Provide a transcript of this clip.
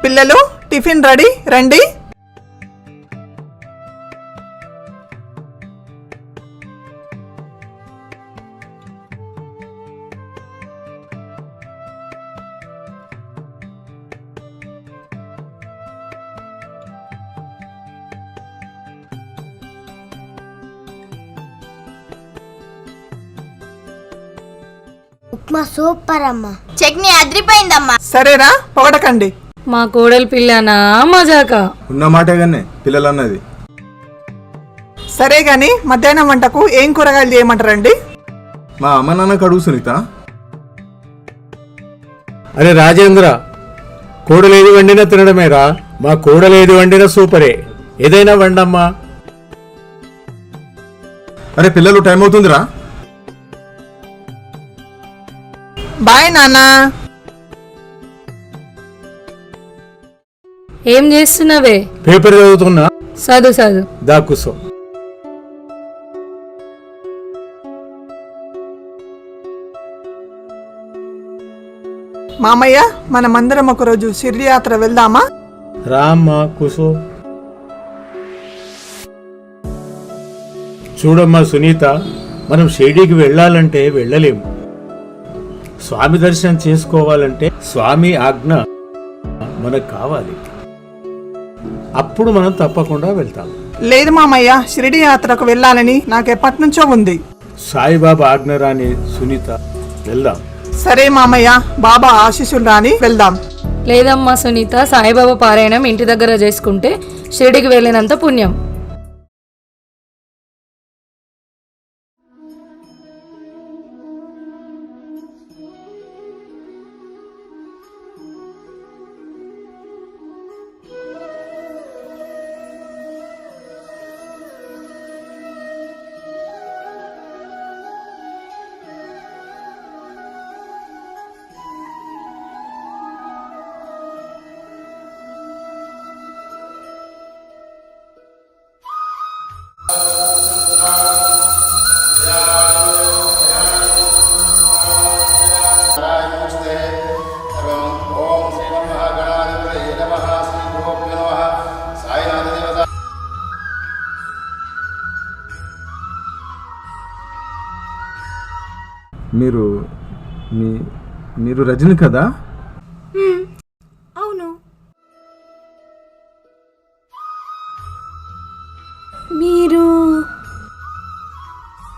పిల్లలు tiffin ready, రండి. Upma super అమ్మా. చట్నీ అదిరిపోయిందమ్మా. సరేరా, పొగడకండి. మా కోడలి పిల్లనా మజాక ఉన్న మాటగానే పిల్లలు అన్నది. సరే గాని మధ్యాహ్నం వంటకు ఏం కూరగాయలు చేయమంటారండి? మా అమ్మ నాన్నకు అడుగు సునీత. అరే రాజేంద్ర, కూడలేది వండినా తినడమేరా. మా కూడలేది వండినా సూపరే. ఏదైనా వండమ్మా. అరే పిల్లలు, టైం అవుతుందిరా. బాయ్ నాన్నా. ఏం చేస్తున్నావే? పేపర్ చదువుతున్నా. చదువు. దా కూసో. మామయ్య, మనమందరం ఒకరోజు షిరిడి యాత్ర వెళ్దామా? రామ్మా కూసో. చూడమ్మా సునీత, మనం షిరిడీకి వెళ్ళాలంటే వెళ్ళలేము. స్వామి దర్శనం చేసుకోవాలంటే స్వామి ఆజ్ఞ మనకు కావాలి. అప్పుడు మనం తప్పకుండా వెళ్తాం. లేదు మామయ్య, షిరిడి యాత్రకు వెళ్ళాలని నాకు ఎప్పటి నుంచో ఉంది. సాయిబాబా ఆజ్ఞ రాని సునీత, వెళ్దాం. సరే మామయ్య, బాబా ఆశీస్సులు రాని వెళ్దాం. లేదమ్మా సునీత, సాయిబాబా పారాయణం ఇంటి దగ్గర చేసుకుంటే షిరిడికి వెళ్ళినంత పుణ్యం. మీరు రజని కదా? అవును. మీరు